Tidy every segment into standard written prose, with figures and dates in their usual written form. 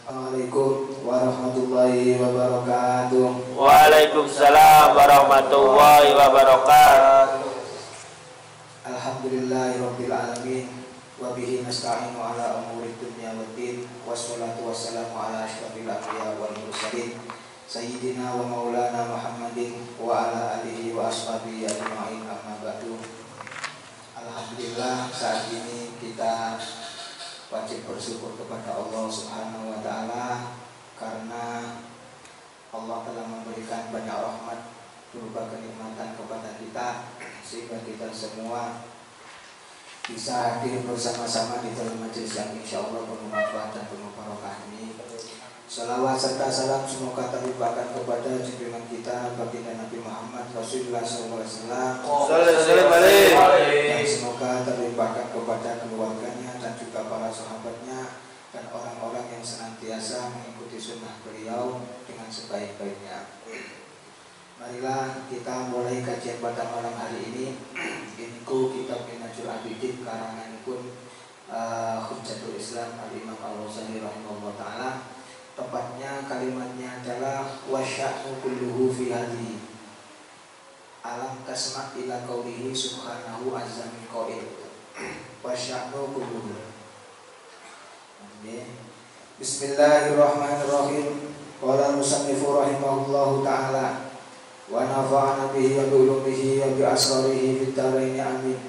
Assalamualaikum warahmatullahi wabarakatuh. Waalaikumsalam warahmatullahi wabarakatuh. Alhamdulillahirabbil alamin wa bihi nasta'inu ala umuri dunya waddin wassalatu wassalamu ala asyrofil anbiya wal mursalin sayyidina wa maulana Muhammadin wa ala alihi wa ashabihi ajma'in, amma ba'du. Alhamdulillah, saat ini kita wajib bersyukur kepada Allah Subhanahu wa taala karena Allah telah memberikan banyak rahmat berupa kenikmatan kepada kita sehingga kita semua bisa hadir bersama-sama di dalam majelis yang insya Allah penuh manfaat dan penuh barokah ini. Salawat serta salam semoga terlimpahkan kepada junjungan kita baginda Nabi Muhammad Rasulullah SAW, dan semoga terlimpahkan kepada keluarganya dan juga para sahabatnya dan orang-orang yang senantiasa mengikuti sunnah beliau dengan sebaik-baiknya. Marilah kita mulai kajian pada malam hari ini. Iniku kitab Minhajul Abidin karangan pun Hujjatul Islam Al-Imam Al-Ghazali rahimahullah ta'ala. Tepatnya kalimatnya adalah wasya'nu kulluhu fi hadhihi alam tasma' ila qawlihi subhanahu azza min qail wasya'nu kulluhu. Bismillahirrahmanirrahim. Qala musannifu rahimahullahu ta'ala wa nafa'ana bihi wa bi ulumihi wa bi asrarihi fid dharain amin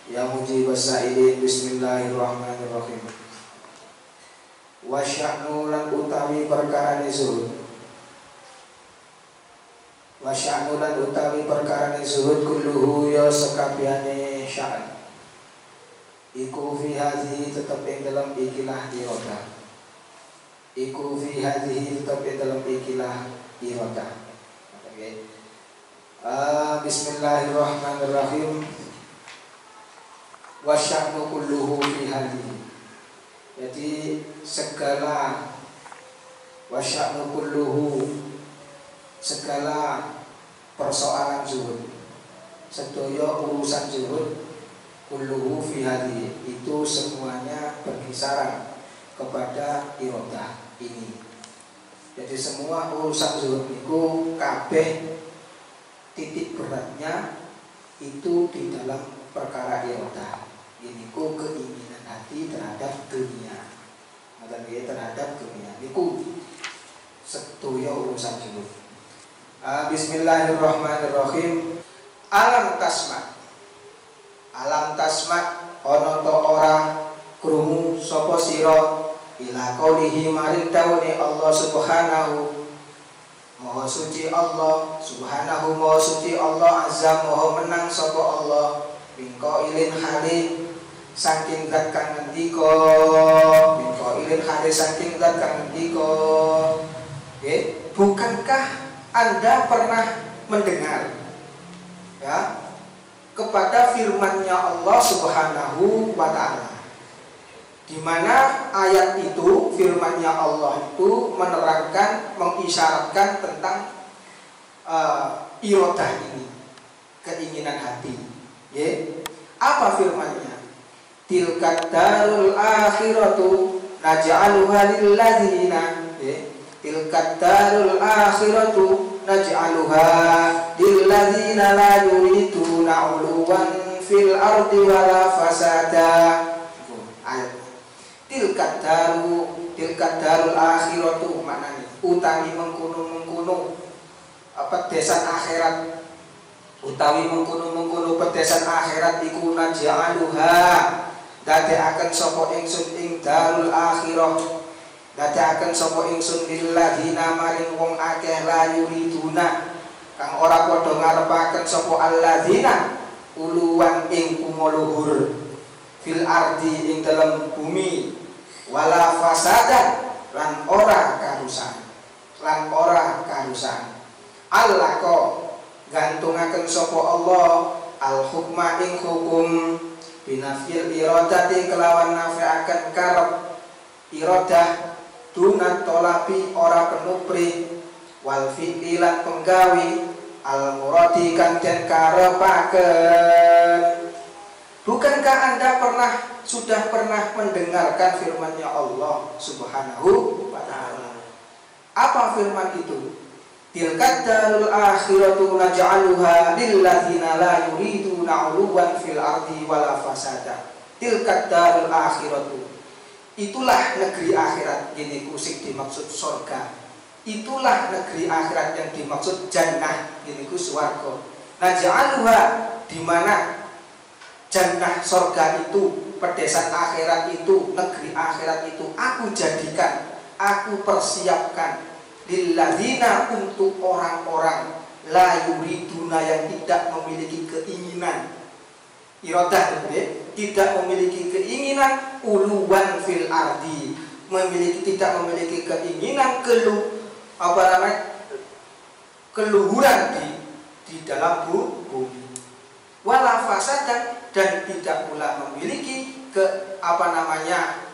ya mujibas sa'ilin. Bismillahirrahmanirrahim. Wa sya'nu lan utawi perkarane zuhud, wa sya'nu lan utawi perkarane zuhud kulluhu ya sekabehane sya'an iku fi hadhihi tetep ing dalam ikilah iradah, iku fi hadhihi tetep ing dalam ikilah iradah. Oke. Bismillahirrahmanirrahim. Wa sya'nu kulluhu fi hadhihi, jadi segala wasya'nu kulluhu, segala persoalan zuhud, sedaya urusan zuhud, kulluhu fi hadhihi, itu semuanya berkisaran kepada iradah ini. Jadi semua urusan zuhud itu kabeh titik beratnya itu di dalam perkara iradah. Ini ku keinginan hati terhadap dunia, terhadap dunia. Niku setuyo urusan zuhud. Bismillahirrahmanirrahim. Alam tasma, alam tasma ono to ora krungu sapa sira ila qaulihi maring dawuhe Allah subhanahu maha suci Allah subhanahu maha suci Allah azza maha menang sapa Allah min qailin halim saking zat kang ngendika, min qailin halim saking zat kang ngendika. Bukankah Anda pernah mendengar ya kepada firman-Nya Allah Subhanahu wa taala, di mana ayat itu firman-Nya Allah itu menerangkan, mengisyaratkan tentang iradah ini, keinginan hati. Apa firman-Nya? Tilka darul akhiratu naj'aluha lil ladzina, tilka darul akhiratu naj'aluha lil ladzina la yuriduna 'uluwan fil ardi wala fasada. Ayat tilka darul akhiratu maknane utawi mengkono-mengkono pedesan akhirat, utawi mengkono-mengkono pedesan akhirat iku naj'aluha dadekaken sapa ingsun ing darul akhirah, dadekaken sapa ingsun lil ladzina maring wong akeh la yuriduna kang ora padha ngarepaken sapa alladzina uluwan ing kumuluhur fil ardi ing dalam bumi wala fasada lan ora karusan, lan ora karusan. Allah ko gantungaken sapa Allah al hukma ing hukum binafil iradati kelawan nafi'aken karep iradah dunat tolapi ora penupri wal fi'li lan penggawi al muradi kang den karepaken. Bukankah Anda sudah pernah mendengarkan firman-Nya Allah Subhanahu wa ta'ala? firman itu, tilka darul akhiratu naj'aluha lil ladzina la yuriduna 'uluwan fil ardi wala fasada. Tilka darul akhiratu, itulah negeri akhirat. Gini kusik dimaksud surga. Itulah negeri akhirat yang dimaksud jannah. Gini ku swarga. Naj'aluha, di mana jannah surga itu, pedesaan akhirat itu, negeri akhirat itu aku jadikan, aku persiapkan lilladzina, untuk orang-orang la yuriduna, yang tidak memiliki keinginan, iradah tidak memiliki keinginan, uluwan fil ardi, tidak memiliki keinginan keluhuran di dalam bumi, wala fasadan, dan tidak pula memiliki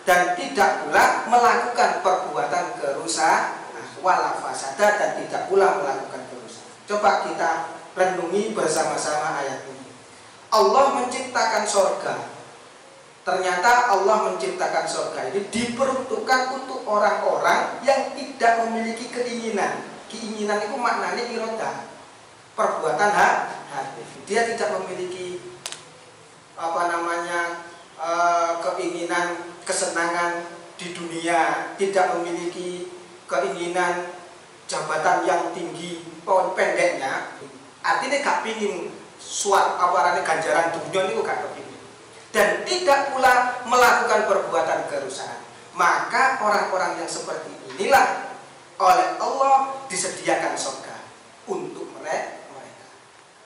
dan tidak pula melakukan perbuatan kerusakan, wala fasada, dan tidak pula melakukan kerusakan. Coba kita renungi bersama-sama ayat ini. Allah menciptakan surga. Ternyata Allah menciptakan surga ini diperuntukkan untuk orang-orang yang tidak memiliki keinginan. Keinginan itu maknanya iradah, perbuatan hati. Dia tidak memiliki keinginan kesenangan di dunia, tidak memiliki keinginan jabatan yang tinggi, pendeknya artinya gak pingin ganjaran dunia ini gak kepingin, dan tidak pula melakukan perbuatan kerusakan. Maka orang-orang yang seperti inilah oleh Allah disediakan surga untuk mereka.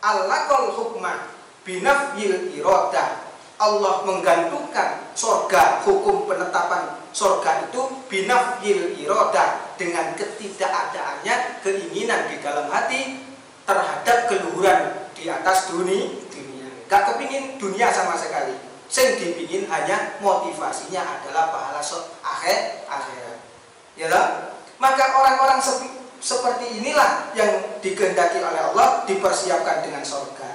Allaqal hukma binafyil iradah. Allah menggantungkan surga, hukum penetapan surga itu binafyil iradah, dengan ketidakadaannya keinginan di dalam hati terhadap keluhuran di atas dunia. Gak kepingin dunia sama sekali. Yang dipingin hanya motivasinya adalah pahala akhirat. Ya lah? Maka orang-orang seperti inilah yang dikehendaki oleh Allah dipersiapkan dengan surga.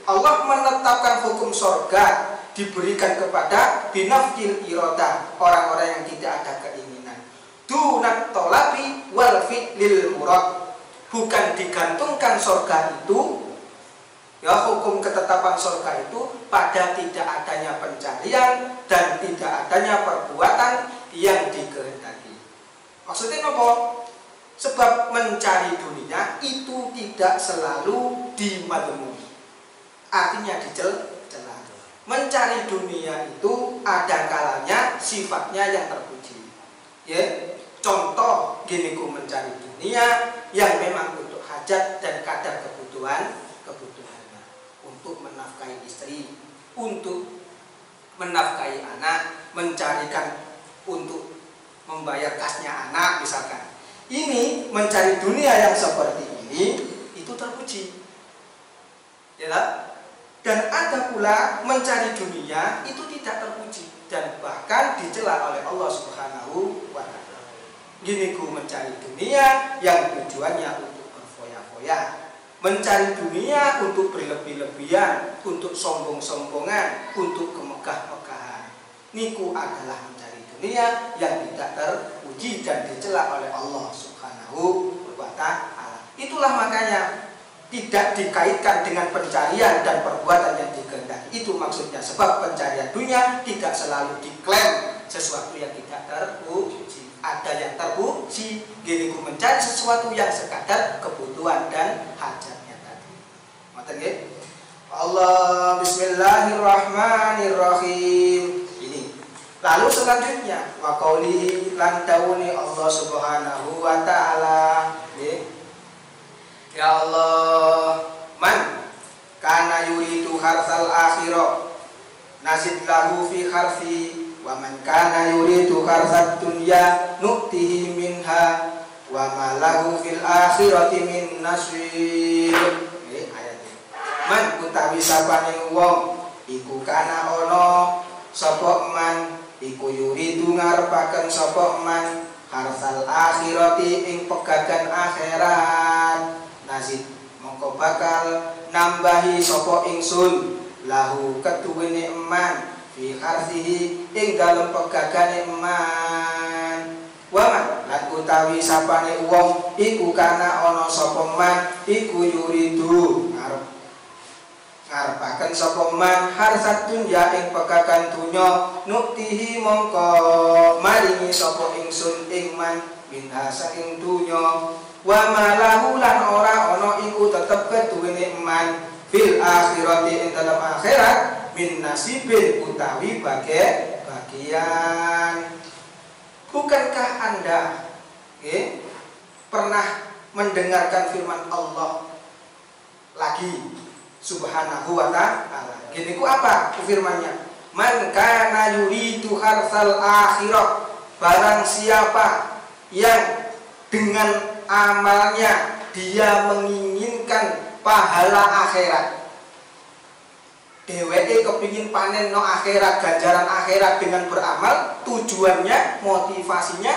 Allah menetapkan hukum surga diberikan kepada binafil iradah, orang-orang yang tidak ada keinginan. Dunat tolabi wal fi'lil murad, bukan digantungkan surga itu, ya, hukum ketetapan surga itu pada tidak adanya pencarian dan tidak adanya perbuatan yang dikehendaki. Maksudnya apa? Sebab mencari dunia itu tidak selalu dimadmuni, artinya dicela. Mencari dunia itu ada kalanya sifatnya yang terpuji. Ya, contoh gini, ku mencari dunia yang memang untuk hajat dan kadar kebutuhannya, untuk menafkahi istri, untuk menafkahi anak, mencarikan untuk membayar kasnya anak misalkan. Ini mencari dunia yang seperti ini itu terpuji. Ya tak? Dan ada pula mencari dunia itu tidak terpuji dan bahkan dicela oleh Allah Subhanahu wa ta'ala. Gini, ku mencari dunia yang tujuannya untuk berfoya-foya, mencari dunia untuk berlebih-lebihan, untuk sombong-sombongan, untuk kemegah-megahan. Niku adalah mencari dunia yang tidak terpuji dan dicela oleh Allah Subhanahu wa ta'ala. Itulah makanya tidak dikaitkan dengan pencarian dan perbuatan yang dikehendaki. Itu maksudnya, sebab pencarian dunia tidak selalu diklaim sesuatu yang tidak terpuji. Ada yang terpuji, gini, ku mencari sesuatu yang sekadar kebutuhan dan hajatnya tadi. Maten nggih? Allah, bismillahirrahmanirrahim. Ini. Lalu selanjutnya, wa qaulihi lan dauni Allah Subhanahu wa ta'ala. Ya Allah, man kana yuridu harsal akhirah nazid lahu fi harfi, wa man kana yuridu harsad dunya nu'tihi minha wa ma lahu fil akhirati min nasib. Ayat ini. Man utawi sapane wong iku kana ana sapa man iku yuridu ngarepaken sapa man harsal akhirati ing pegagan akhirat, nazid mongko bakal nambahi sapa ingsun lahu ketuwene eman fi harsihi ing dalem pegagane eman, wa man lan utawi sapane wong iku kana ana sapa man iku yuridu ngarepaken sapa man harsat dunya ing pekakan dunya nuktihi mongko maringi sapa ingsun ing man minha saking dunya wa malahu lan ora ana iku tetep keduwene man fil akhirati ing dalam akhirat min nasibin utawi bagian. Bukankah Anda pernah mendengarkan firman Allah lagi subhanahu wa ta'ala? Gini ku apa firmannya? Man kana yuridu harsal akhirah, barang siapa yang dengan amalnya dia menginginkan pahala akhirat. Dheweke kepingin panen no akhirat, ganjaran akhirat dengan beramal, tujuannya, motivasinya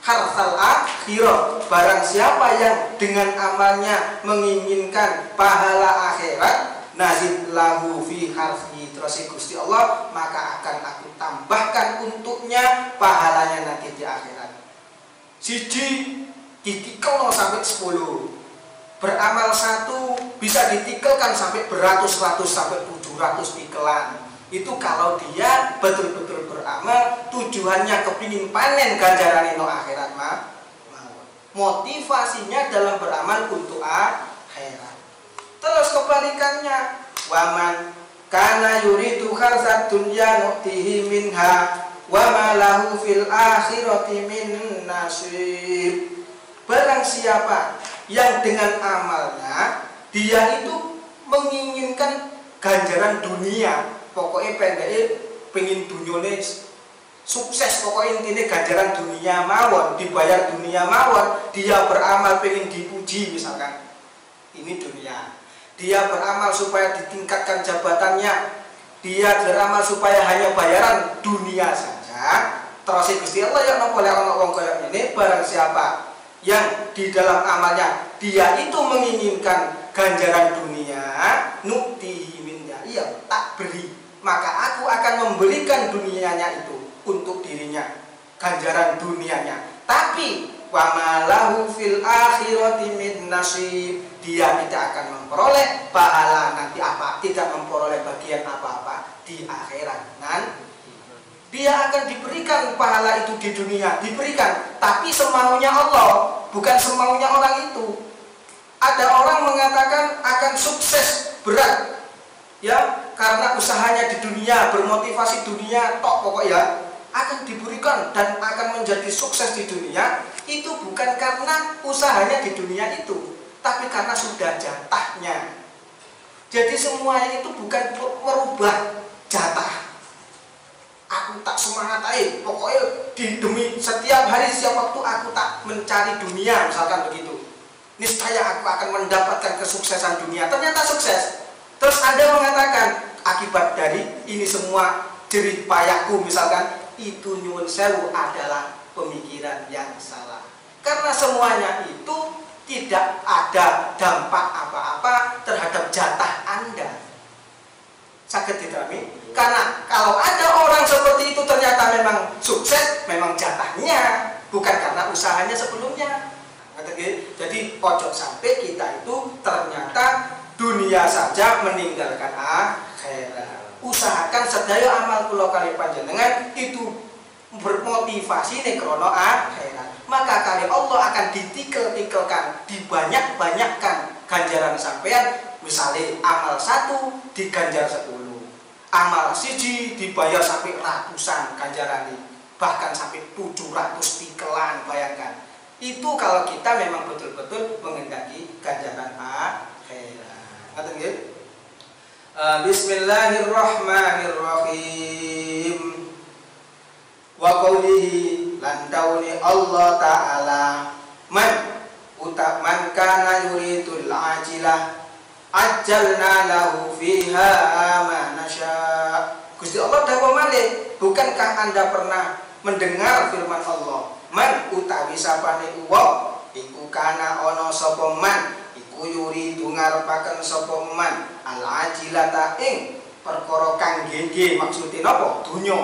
harsal akhirah. Barang siapa yang dengan amalnya menginginkan pahala akhirat, nazid lahu fi harfi, terus Gusti Allah maka akan aku tambahkan untuknya pahalanya nanti di akhirat. Siji ditikel sampai 10. Beramal 1 bisa ditikelkan sampai beratus-ratus sampai 700 tikelan. Itu kalau dia betul-betul beramal tujuannya kepingin panen ganjaran no akhirat motivasinya dalam beramal untuk akhirat. Terus kebalikannya, waman kana yuridu harsat dunya nuktihi minha wa ma lahu fil akhirati min nasib. Barang siapa yang dengan amalnya dia itu menginginkan ganjaran dunia, pokoknya pendeknya pengen dunyone sukses, pokoknya intinya ganjaran dunia mawon, dibayar dunia mawon. Dia beramal pengen dipuji misalkan, ini dunia. Dia beramal supaya ditingkatkan jabatannya, dia beramal supaya hanya bayaran dunia saja. Terus Gusti Allah yang boleh orang wong kaya ini, barang siapa yang di dalam amalnya dia itu menginginkan ganjaran dunia, nuktihi minha, iya tak beri, maka aku akan memberikan dunianya itu untuk dirinya, ganjaran dunianya. Tapi wa malahu fil akhirati min nasib, dia tidak akan memperoleh pahala nanti apa, tidak memperoleh bagian apa-apa di akhirat. Dia akan diberikan pahala itu di dunia, diberikan, tapi semaunya Allah, bukan semaunya orang itu. Ada orang mengatakan akan sukses berat, ya, karena usahanya di dunia, bermotivasi dunia, tok pokoknya akan diberikan dan akan menjadi sukses di dunia. Itu bukan karena usahanya di dunia itu, tapi karena sudah jatahnya. Jadi semuanya itu bukan merubah jatah. Aku tak semangat aja, pokoknya demi setiap hari setiap waktu aku tak mencari dunia, misalkan begitu. Niscaya aku akan mendapatkan kesuksesan dunia. Ternyata sukses. Terus Anda mengatakan akibat dari ini semua jerih payahku misalkan, itu nyuwun sewu adalah pemikiran yang salah. Karena semuanya itu tidak ada dampak apa-apa terhadap jatah Anda. Sakit diterami? Karena kalau ada orang seperti itu ternyata memang sukses, memang jatahnya, bukan karena usahanya sebelumnya. Jadi ojo sampai kita itu ternyata dunia saja meninggalkan akhirat. Usahakan sedaya amal kula kali panjenengan itu bermotivasi nek krono akhirat. Maka kali Allah akan ditikel-tikelkan, dibanyak-banyakkan ganjaran sampean. Misalnya amal 1 diganjar 10. Amal siji dibayar sampai ratusan ganjaran, bahkan sampai 700 tikelan, bayangkan. Itu kalau kita memang betul-betul mengendaki ganjaran akhirat. Ngaten nggih? Bismillahirrahmanirrahim. Wa qaulihi lan dauni Allah taala, man kana yuridul ajilah ajjalna lahu fiha ma nasya. Gusti Allah dawuh malih, bukankah Anda pernah mendengar firman Allah? Man utawi sapane wong iku kana ana sapa man iku yuridu ngarepaken sapa man al ajilata ing perkara kang gege, maksude napa? Dunya.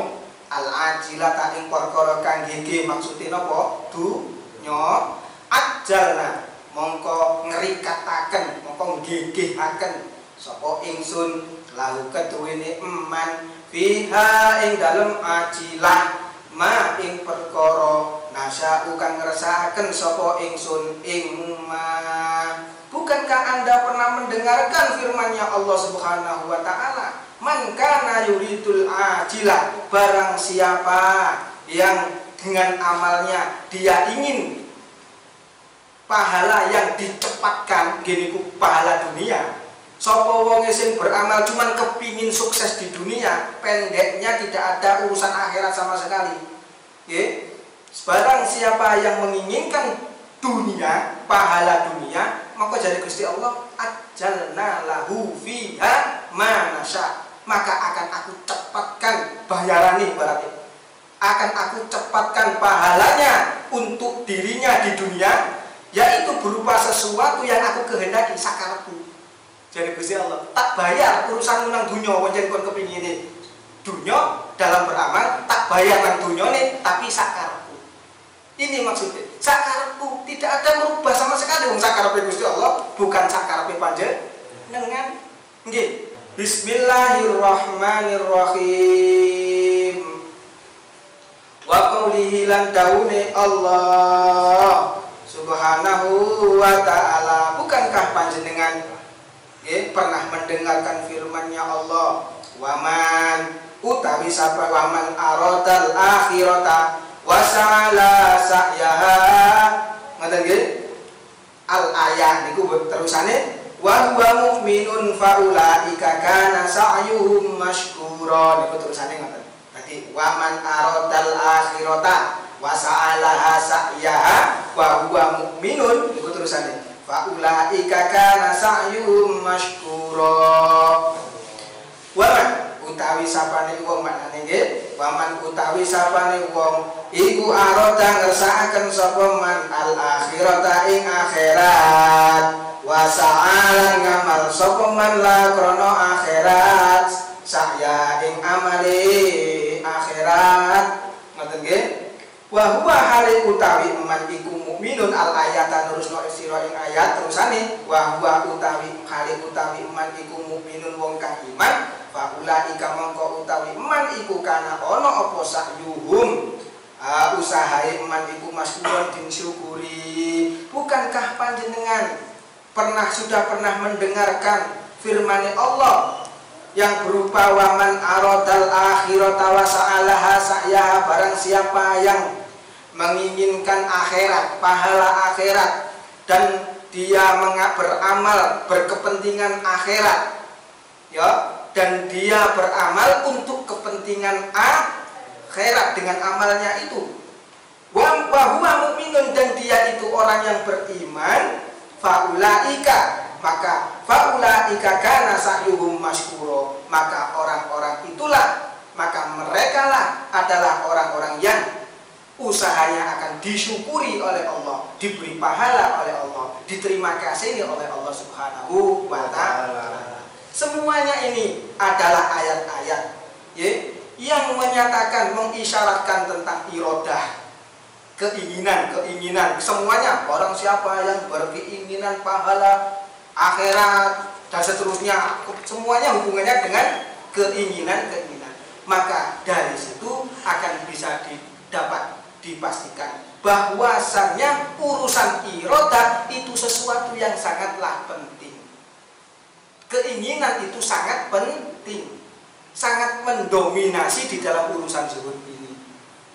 al-ajilata ing perkara kang gege maksude napa dunya ajalna mongko ngrikataken mongko nggegehake sapa ingsun lahu keduwene eman fiha ing dalem ajilah ma ing perkara nasya'u kang ngersakaken sapa ingsun ing ma. Bukankah Anda pernah mendengarkan firman-Nya Allah Subhanahu wa taala, man kana yuridul ajilah, barang siapa yang dengan amalnya dia ingin pahala yang dicepatkan, gini ku pahala dunia. Sopo wong sing beramal cuman kepingin sukses di dunia, pendeknya tidak ada urusan akhirat sama sekali. Nggih. Barang siapa yang menginginkan dunia, pahala dunia, maka jadi Gusti Allah ajalna lahu fiha ma nasya. Maka akan aku cepatkan bayarannya berarti. Akan aku cepatkan pahalanya untuk dirinya di dunia, yaitu berupa sesuatu yang aku kehendaki sakarepku. Jadi Gusti Allah tak bayar urusan menang dunia wajan kon kepingine dunia dalam beramal, tak bayar nang dunyane tapi sakarepku. Ini maksudnya sakarepku, tidak ada merubah sama sekali wong sakarepe Gusti Allah bukan sakarepe panjenengan. Nggih. Bismillahirrahmanirrahim. Wa qaulihi lan daune Allah Subhanahu wa ta'ala. Bukankah panjenengan pernah mendengarkan firman-Nya Allah, waman utawi sapa waman aradal akhirata wa sa'ala sa'yaha, ngoten nggih al ayah niku terusane wa huwa mu'minun faulaika kana sa'yuhum mashkura, niku terusane ngoten. Dadi waman aradal akhirata wa sa'alaha sa'yaha wa huwa mu'minun, niku terusane faulaika kana sa'yuhum mashkura. Waman utawi sapane wong maknane nggih, waman utawi sapane wong iku arada ngersakaken sapa man al akhirata ing akhirat, wa sa'alan ngamal sapa man la krana akhirat, saya ing amale akhirat. Ngoten nggih. Wa huwa hale utawi man iku mukminun al ayata terusno sira ing ayat terusane wa huwa utawi hale utawi man iku mukminun wong kang iman fa ulaika mongko utawi man iku kana ana apa sakyuhum usahae man iku maskuran din syukuri. Bukankah panjenengan sudah pernah mendengarkan firman Allah yang berupa waman aradal akhirata wa sa'alaha sa'yaha, barang siapa yang menginginkan akhirat, pahala akhirat, dan dia beramal berkepentingan akhirat, ya, dan dia beramal untuk kepentingan akhirat dengan amalnya itu. Wa huwa mu'minun, dan dia itu orang yang beriman, faulaika, maka faulaika kana sa'yuhum mashkura, maka orang-orang itulah, maka merekalah adalah orang-orang yang usahanya akan disyukuri oleh Allah, diberi pahala oleh Allah, diterima kasih oleh Allah Subhanahu wa ta'ala. Semuanya ini adalah ayat-ayat yang menyatakan, mengisyaratkan tentang iradah, keinginan, semuanya. Barang siapa yang berkeinginan pahala akhirat dan seterusnya, semuanya hubungannya dengan keinginan. Maka dari situ akan bisa dipastikan bahwasannya urusan iradah itu sesuatu yang sangatlah penting. Keinginan itu sangat penting, sangat mendominasi di dalam urusan zuhud ini.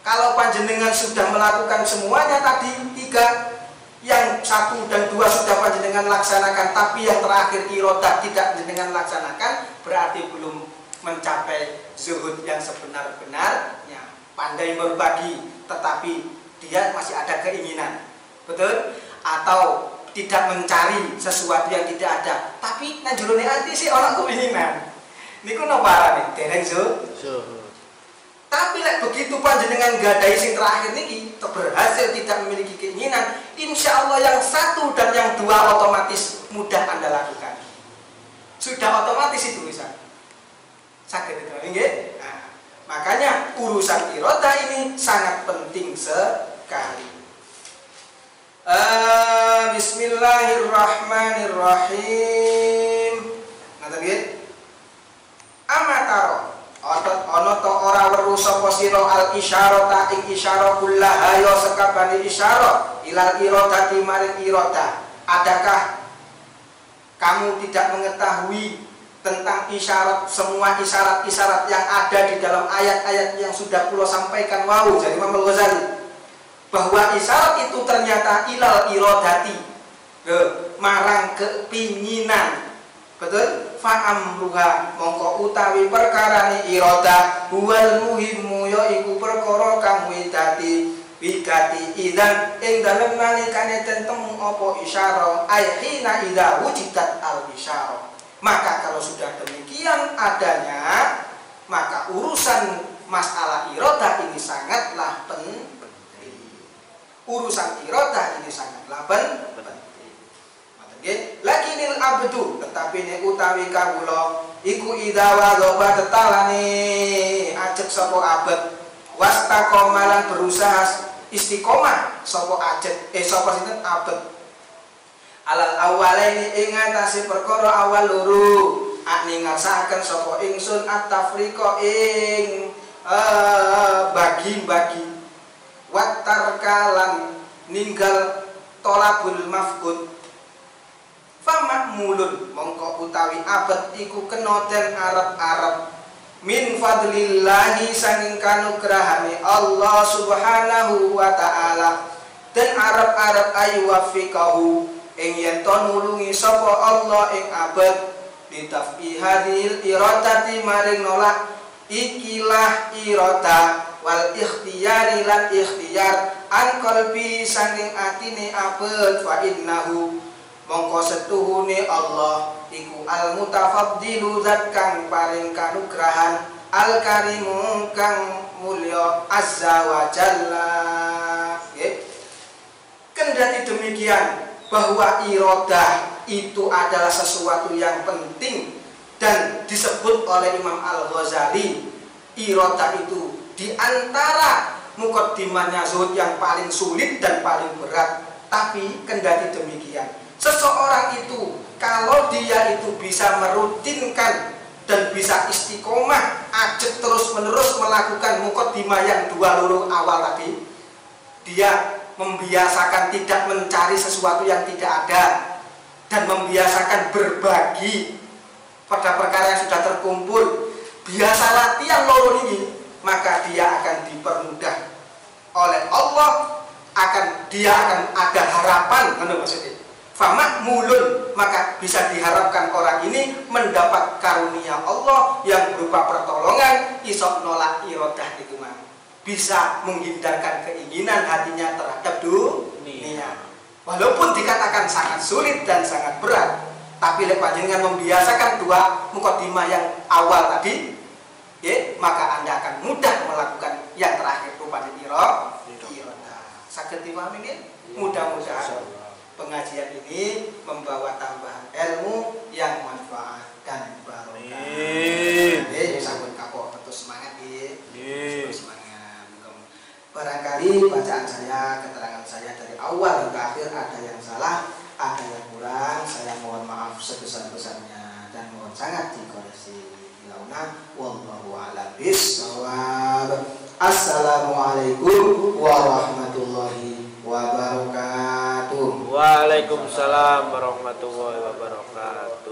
Kalau panjenengan sudah melakukan semuanya tadi 3, yang 1 dan 2 sudah panjenengan laksanakan, tapi yang terakhir iradah tidak panjenengan laksanakan, berarti belum mencapai zuhud yang sebenar-benarnya. Pandai berbagi, tetapi dia masih ada keinginan, betul? Atau tidak mencari sesuatu yang tidak ada, tapi nanjurune ati sih orang keinginan. Niku napa nih? Dereng zuhud. Tapi begitu panjenengan gadai sing terakhir niki berhasil tidak memiliki keinginan, insya Allah yang 1 dan yang 2 otomatis mudah Anda lakukan. Sudah otomatis itu bisa. Sakit itu, nggih? Nah, Makanya urusan irodah ini sangat penting sekali. Bismillahirrahmanirrahim. Ngaten nggih. Amataro ana ta ora weruh sapa sira al isyarata ing isyarah kullaha ya sekabane isyarah ilal iradati maring iradah. Adakah kamu tidak mengetahui tentang isyarat, semua isyarat-isyarat yang ada di dalam ayat-ayat yang sudah kula sampaikan wau dari Imam Al-Ghazali, bahwa isyarat itu ternyata ilal iradati, marang kepinginan. Betul? Fa'amruha mongko utawi perkarane iradah huwal muhimmu ya iku perkara kang wigati idzan ing dalem nalikane tentemu apa isyarah ayhina idza wujidat al isyarah. Maka kalau sudah demikian adanya, maka urusan masalah iradah ini sangatlah penting. Urusan iradah ini sangatlah penting. Lagi nil abdu, tetapi nek utawi kawula iku idza wadha tetalane ajek sapa abad wastaqomalan berusaha istiqomah sapa ajek sapa sinten abad alal awalaini ing atase perkara awal loro ningasaken sapa ingsun at-tafriqa ing bagi-bagi wattarkalan ninggal tolabul mafqud famakmulun mongko utawi abad iku kena den arep-arep min fadlillahi sanging kanugrahane Allah subhanahu wa ta'ala den arep-arep ayu wafiqahu ing yen to nulungi sapa Allah ing abad ditaf'i hadil iradati maring nolak ikilah irada wal ikhtiyari lan ikhtiyar an qalbi sanging atine abad fa innahu mongko setuhune Allah iku al mutafaddilu zat kang paring kanugrahan al karimu kang mulya azza wa jalla. Kendati demikian bahwa iradah itu adalah sesuatu yang penting dan disebut oleh Imam Al-Ghazali iradah itu diantara mukaddimahnya zuhud yang paling sulit dan paling berat. Tapi kendati demikian, seseorang itu kalau dia itu bisa merutinkan dan bisa istiqomah ajek terus menerus melakukan mukaddimah yang dua loro awal tadi, dia membiasakan tidak mencari sesuatu yang tidak ada dan membiasakan berbagi pada perkara yang sudah terkumpul, biasa latihan loro ini, maka dia akan dipermudah oleh Allah, dia akan ada harapan, maksudnya famakmulun, maka bisa diharapkan orang ini mendapat karunia Allah yang berupa pertolongan isok nolak iradah itu mah, bisa menghindarkan keinginan hatinya terhadap dunia. Walaupun dikatakan sangat sulit dan sangat berat, tapi lek panjenengan membiasakan dua mukaddimah yang awal tadi, maka Anda akan mudah melakukan yang terakhir rupanya iradah. Saged dipahami nggih? Mudah-mudahan pengajian ini membawa tambahan ilmu yang manfaat dan barokah. Sampun kapok terus semangat nggih. Terus semangat. Barangkali bacaan saya, keterangan saya dari awal hingga akhir ada yang salah, ada yang kurang, saya mohon maaf sebesar-besarnya dan mohon sangat dikoreksi. Wallahu a'lam bishawab. Assalamualaikum warahmatullahi wabarakatuh. Waalaikumsalam warahmatullahi wabarakatuh.